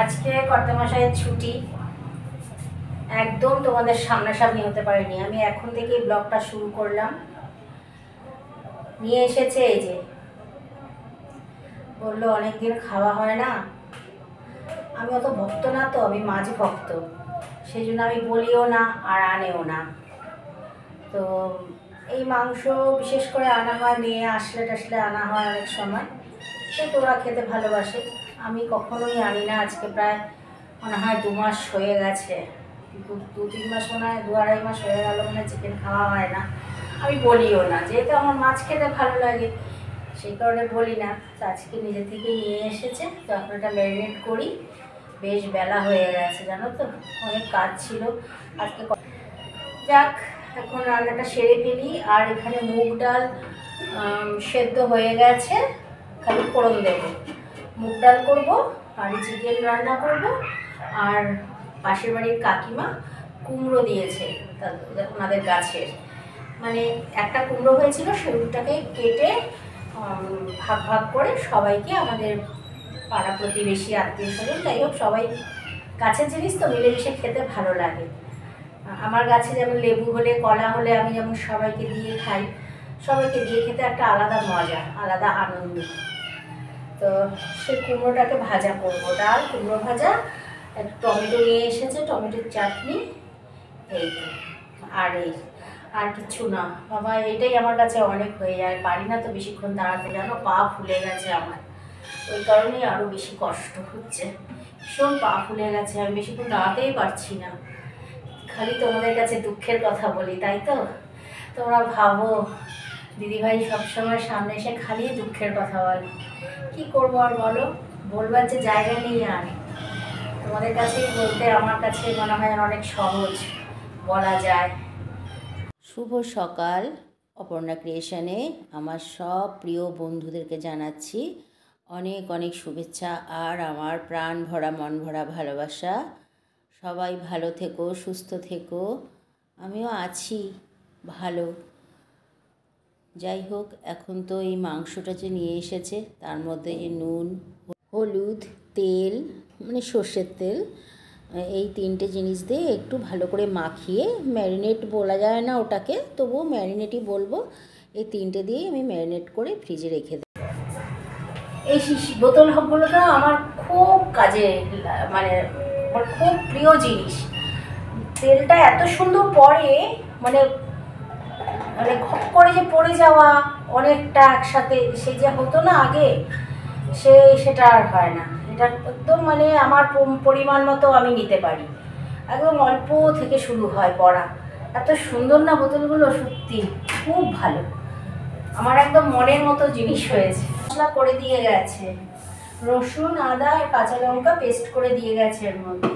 আজকে কর্তামশাইয়ের ছুটি, একদম তোমাদের সামনাসামনি হতে পারিনি। আমি এখন থেকেই ব্লগটা শুরু করলাম। নিয়ে এসেছে এই যে, বললো অনেকদিন খাওয়া হয় না। আমি অত ভক্ত না তো, আমি মাছ ভক্ত, সেই জন্য আমি বলিও না আর আনেও না। তো এই মাংস বিশেষ করে আনা হয়, মেয়ে আসলে টাসলে আনা হয় অনেক সময়, সে তোরা খেতে ভালোবাসে। আমি কখনোই আনি না। আজকে প্রায় মনে হয় 2 মাস হয়ে গেছে, 2-3 মাস, মনে হয় 2-2.5 মাস হয়ে গেল মনে হয় চিকেন খাওয়া হয় না। আমি বলিও না, যেহেতু আমার মাছ খেতে ভালো লাগে সেই কারণে বলি না। তো আজকে নিজে থেকে নিয়ে এসেছে, তো এখন এটা ম্যারিনেট করি। বেশ বেলা হয়ে গেছে জানো তো, অনেক কাজ ছিল আজকে। যাক, এখন রান্নাটা সেরে ফেলি। আর এখানে মুগ ডাল সেদ্ধ হয়ে গেছে, খালি ফোড়ন দেবো। মুগ ডাল করবো আর চিকেন রান্না করব। আর পাশের বাড়ির কাকিমা কুমড়ো দিয়েছে ওনাদের গাছের, মানে একটা কুমড়ো হয়েছিল, সেগুলোটাকে কেটে ভাগ ভাগ করে সবাইকে, আমাদের পাড়া প্রতিবেশী আত্মীয় স্বজন যাই হোক সবাই, গাছের জিনিস তো মিলেমিশে খেতে ভালো লাগে। আমার গাছে যেমন লেবু হলে, কলা হলে আমি যেমন সবাইকে দিয়ে খাই, সবাইকে দিয়ে খেতে একটা আলাদা মজা, আলাদা আনন্দ। তো সেই কুমড়োটাকে ভাজা করবো, ডাল কুমড়ো ভাজা, একটু টমেটো নিয়ে এসেছে, টমেটোর চাটনি, এই তো। আর কিছু না বাবা, এটাই আমার কাছে অনেক হয়ে যায়। পারি না তো বেশিক্ষণ দাঁড়াতে, জানো পা ফুলে গেছে আমার, ওই কারণেই আরও বেশি কষ্ট হচ্ছে। ভীষণ পা ফুলে গেছে, আমি বেশিক্ষণ দাঁড়াতেই পারছি না। খালি তোমাদের কাছে দুঃখের কথা বলি, তাই তো? তোমরা ভাবো দিদিভাই সবসময় সামনে এসে খালি দুঃখের কথা বলে। কি করবো আর বলো, বলবার যে জায়গা নেই। আর তোমাদের কাছেই বলতে আমার কাছে মনে হয় অনেক সহজ বলা যায়। শুভ সকাল। অপর্ণা ক্রিয়েশনে আমার সব প্রিয় বন্ধুদেরকে জানাচ্ছি অনেক অনেক শুভেচ্ছা আর আমার প্রাণ ভরা মন ভরা ভালোবাসা। সবাই ভালো থেকো, সুস্থ থেকো, আমিও আছি ভালো। যাই হোক, এখন তো এই মাংসটা যে নিয়ে এসেছে তার মধ্যে যে নুন, হলুদ, তেল, মানে সর্ষের তেল, এই 3টে জিনিস দিয়ে একটু ভালো করে মাখিয়ে, ম্যারিনেট বলা যায় না ওটাকে, তবুও ম্যারিনেটই বলবো, এই 3টে দিয়েই আমি ম্যারিনেট করে ফ্রিজে রেখে দিই। এই বোতলগুলো না আমার খুব কাজে, মানে আমার খুব প্রিয় জিনিস। তেলটা এত সুন্দর পড়ে, মানে মানে খপ করে যে পড়ে যাওয়া অনেকটা একসাথে, সে যে হতো না আগে, সেটা আর হয় না। এটা একদম মানে আমার পরিমাণ মতো আমি নিতে পারি, একদম অল্প থেকে শুরু হয় পড়া। এত সুন্দর না বোতলগুলো, সত্যি খুব ভালো, আমার একদম মনের মতো জিনিস হয়েছে। মশলা করে দিয়ে গেছে, রসুন, আদা আর কাঁচা লঙ্কা পেস্ট করে দিয়ে গেছে এর মধ্যে,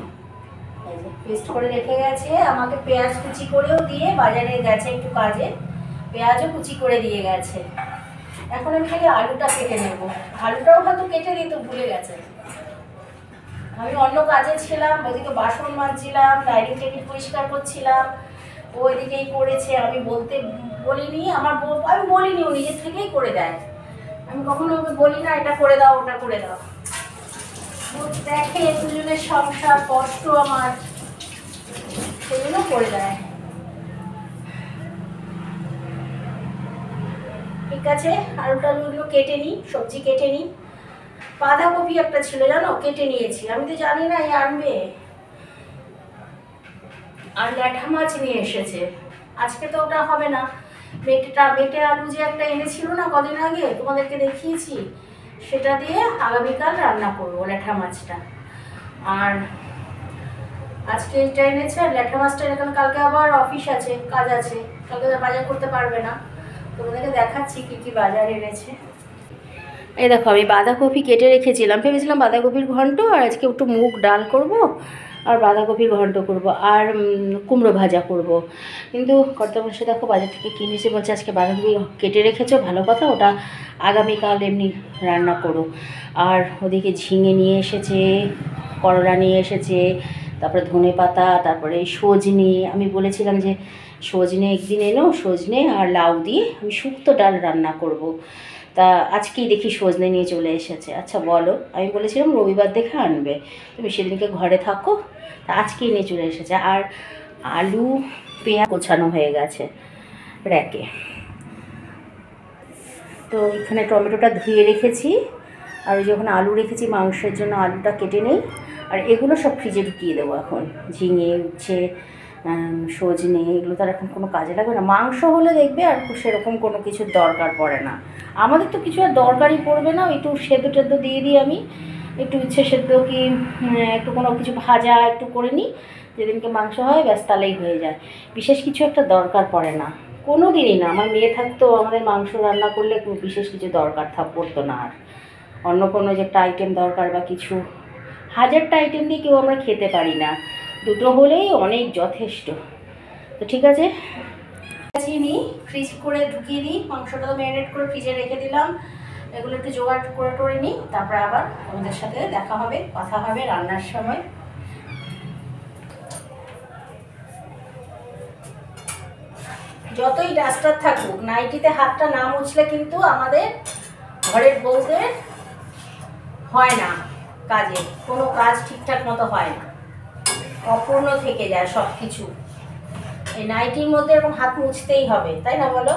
এই যে পেস্ট করে রেখে গেছে। আমাকে পেঁয়াজ কুচি করেও দিয়ে বাজারে গেছে একটু কাজে, পেঁয়াজও কুচি করে দিয়ে গেছে। এখন আমি খালি আলুটা কেটে নেব, আলুটাও হয়তো কেটে দিতে ভুলে গেছে। আমি অন্য কাজে ছিলাম, ওইদিকে বাসন মাজছিলাম, ডাইনিং টেবিল পরিষ্কার করছিলাম, ও ওইদিকেই করেছে। আমি বলিনি, আমি বলিনি, ও নিজের থেকেই করে দেয়। আমি কখনো ওকে বলি না এটা করে দাও ওটা করে দাও। ও দেখে দুজনের সংসার কষ্ট আমার, সেগুলো করে দেয়। ঠিক আছে, আলুগুলো কেটে নিই, সবজি কেটে নিই। বাঁধাকপি একটা ছিল জানো, কেটে নিয়েছি। আমি তো জানি না এই আনবে। আর ল্যাঠা মাছ নিয়ে এসেছে, আজকে তো ওটা হবে না। বেটে আলু যে একটা এনেছিল না কদিন আগে, তোমাদেরকে দেখিয়েছি, সেটা দিয়ে আগামীকাল রান্না করবো ল্যাঠা মাছটা। আর আজকে এটা এনেছে, আর ল্যাঠা মাছটা এখন, কালকে আবার অফিস আছে, কাজ আছে, কালকে বাজার করতে পারবে না। তোমাদেরকে দেখাচ্ছি কী কী বাজার এনেছে। এই দেখো, আমি বাঁধাকপি কেটে রেখেছিলাম, ভেবেছিলাম বাঁধাকপির ঘন্ট, আর আজকে একটু মুগ ডাল করব আর বাঁধাকপির ঘন্ট করব আর কুমড়ো ভাজা করব। কিন্তু কর্তামশাই দেখো বাজার থেকে কিনেছে, বলছে আজকে বাঁধাকপি কেটে রেখেছো, ভালো কথা, ওটা আগামীকাল এমনি রান্না করো। আর ওদিকে ঝিঙে নিয়ে এসেছে, করলা নিয়ে এসেছে, তারপরে ধনেপাতা, তারপরে সজনে। আমি বলেছিলাম যে সজনে একদিন এনো, সজনে আর লাউ দিয়ে আমি শুক্তো ডাল রান্না করব। তা আজকেই দেখি সজনে নিয়ে চলে এসেছে। আচ্ছা বলো, আমি বলেছিলাম রবিবার দেখে আনবে, তুমি সেদিনকে ঘরে থাকো, তা আজকেই নিয়ে চলে এসেছে। আর আলু পেঁয়াজ গোছানো হয়ে গেছে র্যাকে। তো এখানে টমেটোটা ধুয়ে রেখেছি, আর ওই যখন আলু রেখেছি মাংসের জন্য আলুটা কেটে নেই। আর এগুলো সব ফ্রিজে ঢুকিয়ে দেবো এখন। ঝিঙে, উচ্ছে, সজনে, এগুলো তো আর এখন কোনো কাজে লাগবে না। মাংস হলে দেখবে আর সেরকম কোনো কিছুর দরকার পড়ে না। আমাদের তো কিছু আর দরকারই পড়বে না, একটু সেদ্ধ টেদ্ধ দিয়ে দিই আমি, একটু উচ্ছে সেদ্ধ কি একটু কোনো কিছু ভাজা একটু করে নিই, যেদিনকে মাংস হয় ব্যাস তাহলেই হয়ে যায়। বিশেষ কিছু একটা দরকার পড়ে না কোনো দিনই না। আমার মেয়ে থাকতো আমাদের মাংস রান্না করলে বিশেষ কিছু দরকার পড়তো না। আর অন্য কোনো যে একটা আইটেম দরকার বা কিছু, হাজারটা আইটেম দিয়ে কেউ আমরা খেতে পারি না, দুটো হলেই অনেক যথেষ্ট। তো ঠিক আছে, নিই ফ্রিজ করে ঢুকিয়ে দিই। মাংসটা তো ম্যারিনেট করে ফ্রিজে রেখে দিলাম। এগুলো একটু জোগাড় করে টোরে নিই, তারপরে আবার আমাদের সাথে দেখা হবে, কথা হবে রান্নার সময়। যতই ডাস্টার থাকুক, নাইটিতে হাতটা না মুছলে কিন্তু আমাদের ঘরের বউদের হয় না, কাজে কোনো কাজ ঠিকঠাক মতো হয় না, অপূর্ণ থেকে যায় সব কিছু। এই নাইটির মধ্যে এরকম হাত মুছতেই হবে, তাই না বলো?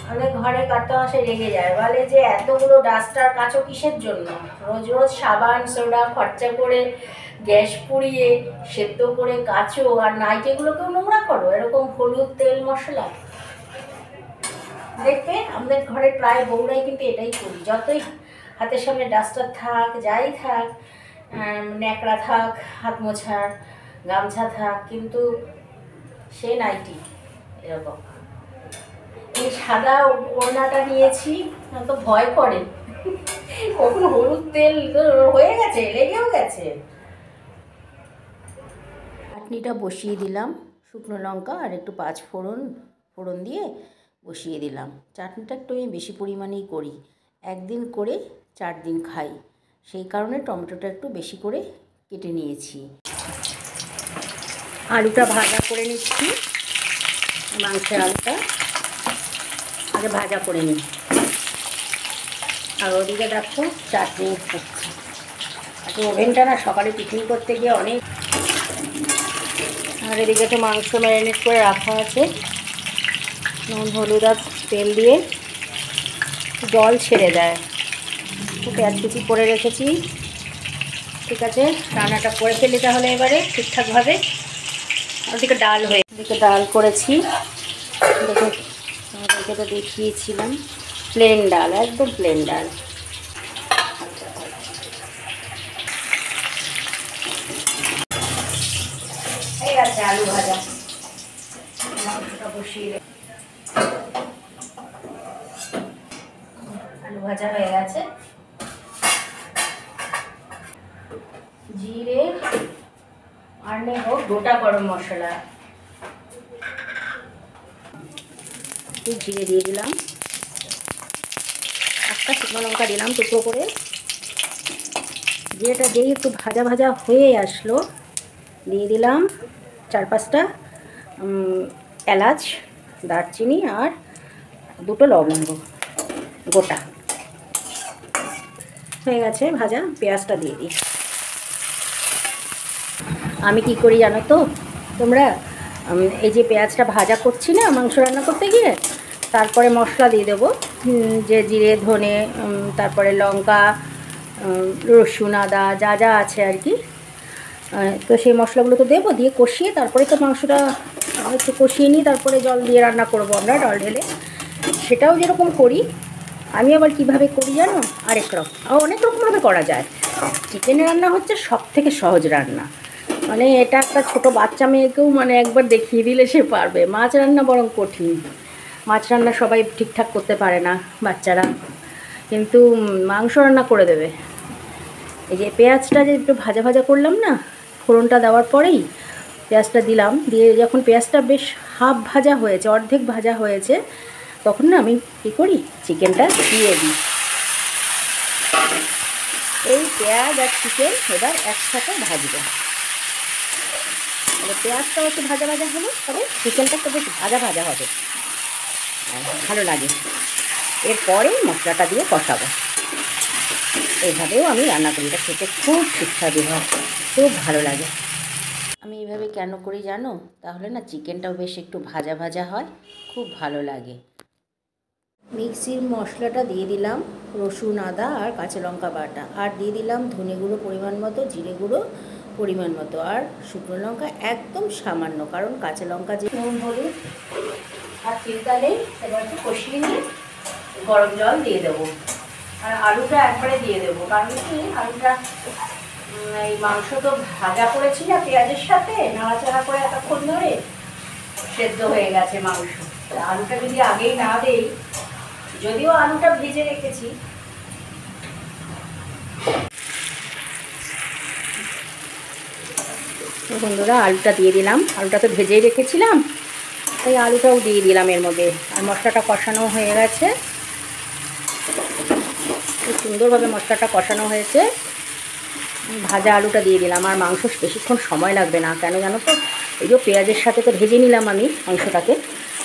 আমাদের ঘরে কাটতে মাসে রেগে যায়, বলে যে এতগুলো ডাস্টার কাচো কিসের জন্য? রোজ রোজ সাবান সোডা খরচা করে গ্যাস পুড়িয়ে সেদ্ধ করে কাচো, আর নাইটিগুলোকেও নোংরা করো এরকম হলুদ তেল মশলা। দেখবে আমাদের ঘরের প্রায় বউরাই কিন্তু এটাই করি। যতই হাতের সামনে ডাস্টার থাক, যাই থাক, ন্যাকড়া থাক, হাত মোছার গামছা থাক, কিন্তু সে নাইটি এরকম। এই সাদা ওড়নাটা নিয়েছি, তো ভয় করে কখন হলুদ তেল হয়ে গেছে, লেগেও গেছে। চাটনিটা বসিয়ে দিলাম, শুকনো লঙ্কা আর একটু পাঁচ ফোড়ন দিয়ে বসিয়ে দিলাম। চাটনিটা একটু আমি বেশি পরিমাণেই করি, একদিন করে 4 দিন খাই, সেই কারণে টমেটোটা একটু বেশি করে কেটে নিয়েছি। আলুটা ভাজা করে নিচ্ছি, মাংসের আলুটা আগে ভাজা করে নিই। আর ওদিকে দেখো চাটনি হচ্ছে। আজকে ওভেনটা না সকালে টিফিন করতে গিয়ে অনেক। আর এদিকে তো মাংস ম্যারিনেট করে রাখা আছে, নুন হলুদ আর তেল দিয়ে জল ছেড়ে দেয়। পেঁয়াজ কুচি করে রেখেছি। ঠিক আছে, রান্নাটা করে ফেলি তাহলে এবারে ঠিকঠাকভাবে। ওদিকে ডাল ডাল করেছি, দেখে তো দেখিয়েছিলাম, প্লেন ডাল, একদম প্লেন ডাল। এই আছে আলু ভাজা, মাংসটা বসিয়ে আলু ভাজা হয়ে গেছে। জিরে আর নেব গোটা গরম মশলা, একটু জিরে দিয়ে দিলাম, একটা শুকনো লঙ্কা দিলাম টুকরো করে। জিরেটা যেই একটু ভাজা ভাজা হয়ে আসলো, দিয়ে দিলাম 4-5টা এলাচ, দারচিনি আর 2টো লবঙ্গ গোটা। হয়ে গেছে ভাজা, পেঁয়াজটা দিয়ে দিই। আমি কি করি জানো তো তোমরা, এই যে পেঁয়াজটা ভাজা করছি না মাংস রান্না করতে গিয়ে, তারপরে মশলা দিয়ে দেবো, যে জিরে ধনে তারপরে লঙ্কা রসুন আদা যা যা আছে আর কি। তো সেই মশলাগুলো তো দেবো, দিয়ে কষিয়ে তারপরে তো মাংসটা একটু কষিয়ে নিই, তারপরে জল দিয়ে রান্না করবো আমরা ডাল ঢেলে। সেটাও যেরকম করি, আমি আবার কিভাবে করি জানো, আরেক রকম, অনেক রকমভাবে করা যায়। চিকেন রান্না হচ্ছে সবথেকে সহজ রান্না, মানে এটা একটা ছোটো বাচ্চা মেয়েকেও মানে একবার দেখিয়ে দিলে সে পারবে। মাছ রান্না বরং কঠিন, মাছ রান্না সবাই ঠিকঠাক করতে পারে না বাচ্চারা, কিন্তু মাংস রান্না করে দেবে। এই যে পেঁয়াজটা যে একটু ভাজা ভাজা করলাম না, ফোড়নটা দেওয়ার পরেই পেঁয়াজটা দিলাম, দিয়ে যখন পেঁয়াজটা বেশ হাফ ভাজা হয়েছে, অর্ধেক ভাজা হয়েছে, তখন না আমি কী করি, চিকেনটা দিয়ে দিই। এই পেঁয়াজ আর চিকেন এবার একসাথে ভাজবো। মানে পেঁয়াজটাও একটু ভাজা ভাজা হলো, তবে চিকেনটা একটু বেশ ভাজা ভাজা হবে, ভালো লাগে। এরপরে মশলাটা দিয়ে কষাবো। এইভাবেও আমি রান্না করি, এটা খেতে খুব সুস্বাদু হয়, খুব ভালো লাগে। আমি এইভাবে কেন করি জানো? তাহলে না চিকেনটাও বেশ একটু ভাজা ভাজা হয়, খুব ভালো লাগে। মিক্সির মশলাটা দিয়ে দিলাম রসুন, আদা আর কাঁচা লঙ্কা বাটা, আর দিয়ে দিলাম ধনে গুঁড়ো পরিমাণ মতো, জিরে গুঁড়ো পরিমাণ মতো, আর শুকনো লঙ্কা একদম সামান্য, কারণ কাঁচা লঙ্কা যে নুন হলুদ আর চিন্তা নেই। এবার একটু কষিয়ে নিয়ে গরম জল দিয়ে দেবো, আর আলুটা একবারে দিয়ে দেবো, কারণ কি আলুটা এই মাংস তো ভাজা করেছি না পেঁয়াজের সাথে, নাড়াচাড়া করে এতক্ষণ ধরে সেদ্ধ হয়ে গেছে মাংস। আলুটা যদি আগেই না দেই, যদিও আলুটা ভেজে রেখেছি, বন্ধুরা আলুটা দিয়ে দিলাম। আলুটা তো ভেজেই রেখেছিলাম, তাই আলুটাও দিয়ে দিলাম এর মধ্যে। আর মশলাটা কষানো হয়ে গেছে, খুব সুন্দরভাবে মশলাটা কষানো হয়েছে। ভাজা আলুটা দিয়ে দিলাম, আর মাংস বেশিক্ষণ সময় লাগবে না, কেন জানো তো? এই যে পেঁয়াজের সাথে তো ভেজে নিলাম আমি মাংসটাকে,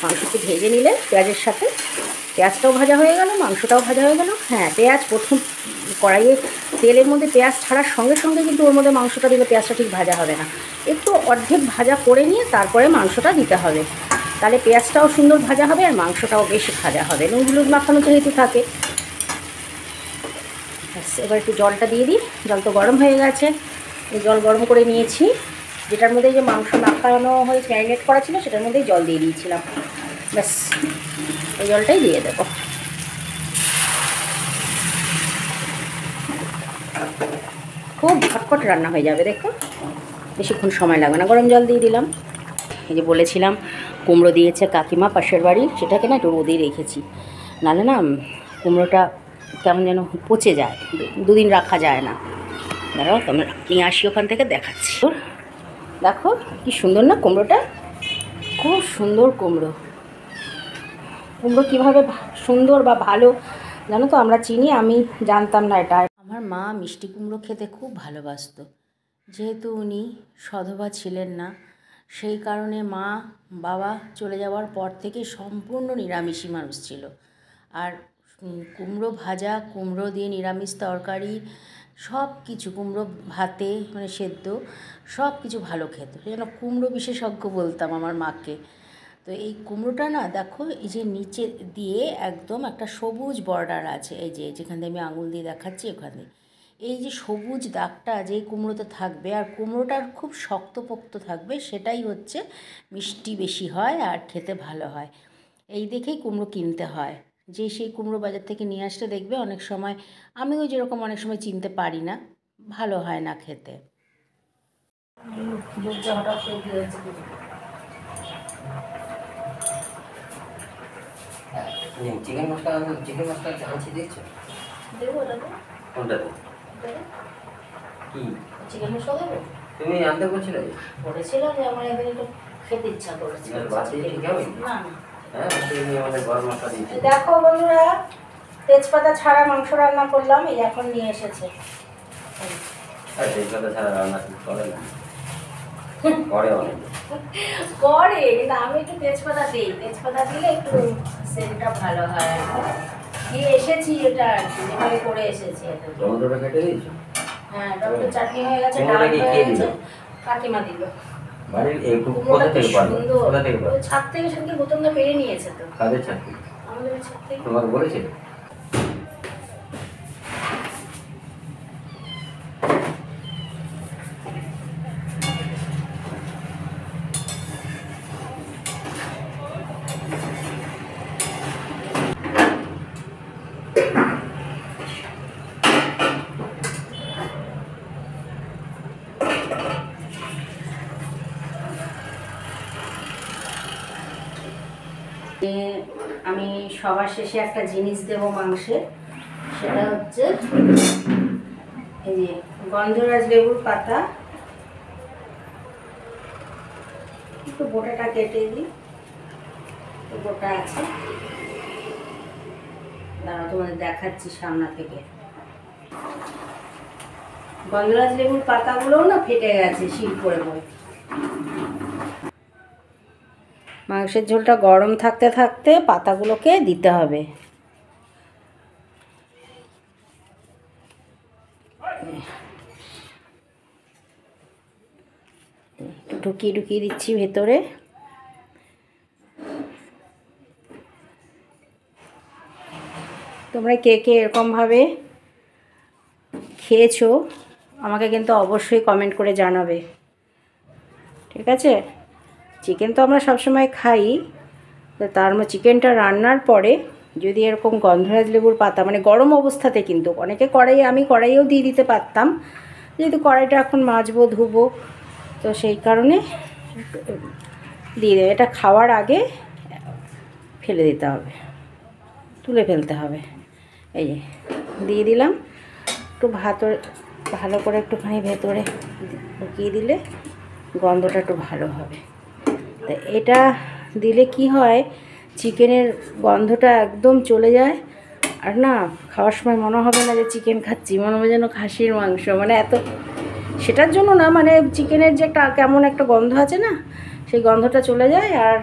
মাংসকে ভেজে নিলে পেঁয়াজের সাথে পেঁয়াজটাও ভাজা হয়ে গেল, মাংসটাও ভাজা হয়ে গেল। হ্যাঁ, পেঁয়াজ প্রথম কড়াইয়ে তেলের মধ্যে পেঁয়াজ ছাড়ার সঙ্গে সঙ্গে কিন্তু ওর মধ্যে মাংসটা দিলে পেঁয়াজটা ঠিক ভাজা হবে না, একটু অর্ধেক ভাজা করে নিয়ে তারপরে মাংসটা দিতে হবে, তাহলে পেঁয়াজটাও সুন্দর ভাজা হবে আর মাংসটাও বেশি ভাজা হবে, নুন হলুদ মাখানো যেহেতু থাকে। এবার একটু জলটা দিয়ে দিই, জল তো গরম হয়ে গেছে, এই জল গরম করে নিয়েছি, যেটার মধ্যে যে মাংস মাখানো হয়ে ম্যারিনেট করা ছিল সেটার মধ্যেই জল দিয়ে দিয়েছিলাম, ব্যাস এই জলটাই দিয়ে দেবো। খুব ঝটপট রান্না হয়ে যাবে, দেখো বেশিক্ষণ সময় লাগবে না। গরম জল দিয়ে দিলাম। এই যে বলেছিলাম কুমড়ো দিয়েছে কাকিমা পাশের বাড়ি, সেটাকে না একটু রোদেই রেখেছি, নাহলে না কুমড়োটা কেমন যেন পচে যায়, দুদিন রাখা যায় না। দাঁড়াও তোমরা নিয়ে আসি ওখান থেকে দেখাচ্ছি। দেখো কি সুন্দর না কুমড়োটা, খুব সুন্দর কুমড়ো। কুমড়ো কীভাবে সুন্দর বা ভালো জানো তো, আমরা চিনি, আমি জানতাম না এটা। আমার মা মিষ্টি কুমড়ো খেতে খুব ভালোবাসতো, যেহেতু উনি সধবা ছিলেন না, সেই কারণে মা বাবা চলে যাওয়ার পর থেকে সম্পূর্ণ নিরামিষী মানুষ ছিল। আর কুমড়ো ভাজা, কুমড়ো দিয়ে নিরামিষ তরকারি, সব কিছু, কুমড়ো ভাতে মানে সেদ্ধ, সব কিছু ভালো খেত, সেই জন্য কুমড়ো বিশেষজ্ঞ বলতাম আমার মাকে। তো এই কুমড়োটা না দেখো, এই যে নিচে দিয়ে একদম একটা সবুজ বর্ডার আছে, এই যে যেখান থেকে আমি আঙুল দিয়ে দেখাচ্ছি ওখানে, এই যে সবুজ দাগটা যে কুমড়োতে থাকবে, আর কুমড়োটা খুব শক্তপোক্ত থাকবে, সেটাই হচ্ছে মিষ্টি বেশি হয় আর খেতে ভালো হয়। এই দেখেই কুমড়ো কিনতে হয়, যে সেই কুমড়ো বাজার থেকে নিয়ে আসলে দেখবে অনেক সময়, আমিও যেরকম অনেক সময় চিনতে পারি না, ভালো হয় না খেতে। চিকেন মশলা আনছি দিয়েছো? দেবো ওটাতে, কোনটা দেবো? কি চিকেন মশলা দেবো? তুমি আনতে বলছিলে? বলেছিলাম যে আমার একদিন একটু খেতে ইচ্ছা করেছে। বাদ দিয়ে ঠিক হবে না না, হ্যাঁ, তুমি আমাদের গরম মশলা দিয়েছো। দেখো বন্ধুরা, তেজপাতা ছাড়া মাংস রান্না করলাম, এই এখন নিয়ে এসেছে। আর তেজপাতা ছাড়া রান্না করে না, করে অনেক করে, কিন্তু আমি একটু তেজপাতা দিই, তেজপাতা দিলে একটু সেন্টটা ভালো হয়। দিয়ে এসেছি এটা আর কি, যেভাবে করে এসেছি এটা। টমেটোটা কেটে দিয়েছো? হ্যাঁ, টমেটো চাটনি হয়ে গেছে, ডাল কুমড়োটা কি হয়ে কে গেছে, দিল? কাকিমা দিল। বাড়ির একটু কোথা কুমড়োটা কি থেকে পারলো? সুন্দর, কোথা থেকে পারলো? ওই ছাদ থেকে সেদিকে বোতলটা পেরে নিয়েছে তো, কাদের চাকরি? আমাদের ছাদ থেকে। তোমাকে বলেছিল? আমি সবার শেষে একটা জিনিস দেব মাংসে, সেটা হচ্ছে এই যে গন্ধরাজ লেবুর পাতা, একটু গোটাটা কেটে দিই, তো গোটা আছে, দাঁড়াও তোমাদের দেখাচ্ছি সামনা থেকে। গন্ধরাজ লেবুর পাতাগুলোও না ফেটে গেছে শিল করে পড়ে। মাংসের ঝোলটা গরম থাকতে থাকতে পাতাগুলোকে দিতে হবে। ঢুকিয়ে ঢুকিয়ে দিচ্ছি ভেতরে। তোমরা কে কে এরকমভাবে খেয়েছো আমাকে কিন্তু অবশ্যই কমেন্ট করে জানাবে, ঠিক আছে? চিকেন তো আমরা সবসময় খাই, তো তার চিকেনটা রান্নার পরে যদি এরকম গন্ধরাজ লেবুর পাতা, মানে গরম অবস্থাতে, কিন্তু অনেকে আমি কড়াইও দিয়ে দিতে পারতাম, যেহেতু কড়াইটা এখন মাজবো ধুবো, তো সেই কারণে দিয়ে দেবে। এটা খাওয়ার আগে ফেলে দিতে হবে, তুলে ফেলতে হবে। এই যে দিয়ে দিলাম, একটু ভালো করে একটুখানি ভেতরে ঢুকিয়ে দিলে গন্ধটা একটু ভালো হবে। তো এটা দিলে কি হয়, চিকেনের গন্ধটা একদম চলে যায়, আর না খাওয়ার সময় মনে হবে না যে চিকেন খাচ্ছি, মনে হবে যেন খাসির মাংস। মানে এত, সেটার জন্য না, মানে চিকেনের যে একটা কেমন একটা গন্ধ আছে না, সেই গন্ধটা চলে যায়, আর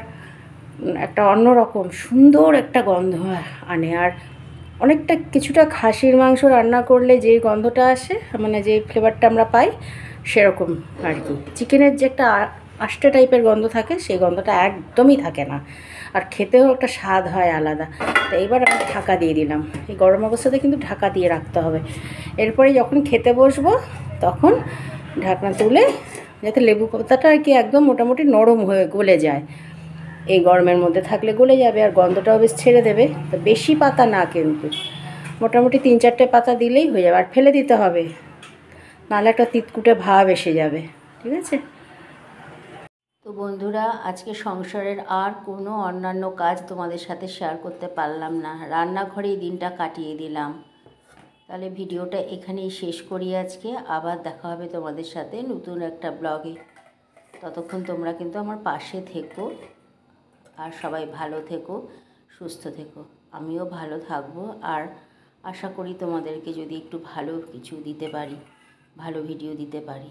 একটা অন্যরকম সুন্দর একটা গন্ধ আনে। আর অনেকটা কিছুটা খাসির মাংস রান্না করলে যে গন্ধটা আসে, মানে যে ফ্লেভারটা আমরা পাই, সেরকম আর কি। চিকেনের যে একটা আষ্টে টাইপের গন্ধ থাকে, সেই গন্ধটা একদমই থাকে না, আর খেতেও একটা স্বাদ হয় আলাদা। তো এইবার আমি ঢাকা দিয়ে দিলাম। এই গরম অবস্থাতে কিন্তু ঢাকা দিয়ে রাখতে হবে। এরপরে যখন খেতে বসবো তখন ঢাকনা তুলে, যাতে লেবু পাতাটা আর কি একদম মোটামুটি নরম হয়ে গলে যায়। এই গরমের মধ্যে থাকলে গলে যাবে, আর গন্ধটাও বেশ ছেড়ে দেবে। তো বেশি পাতা না, কিন্তু মোটামুটি 3-4টে পাতা দিলেই হয়ে যাবে, আর ফেলে দিতে হবে, নাহলে একটা তিতকুটে ভাব এসে যাবে, ঠিক আছে? তো বন্ধুরা, আজকে সংসারের আর কোনো অন্যান্য কাজ তোমাদের সাথে শেয়ার করতে পারলাম না, রান্নাঘরেই দিনটা কাটিয়ে দিলাম। তাহলে ভিডিওটা এখানেই শেষ করি আজকে। আবার দেখা হবে তোমাদের সাথে নতুন একটা ব্লগে। ততক্ষণ তোমরা কিন্তু আমার পাশে থেকো, আর সবাই ভালো থেকো, সুস্থ থেকো। আমিও ভালো থাকবো, আর আশা করি তোমাদেরকে যদি একটু ভালো কিছু দিতে পারি, ভালো ভিডিও দিতে পারি।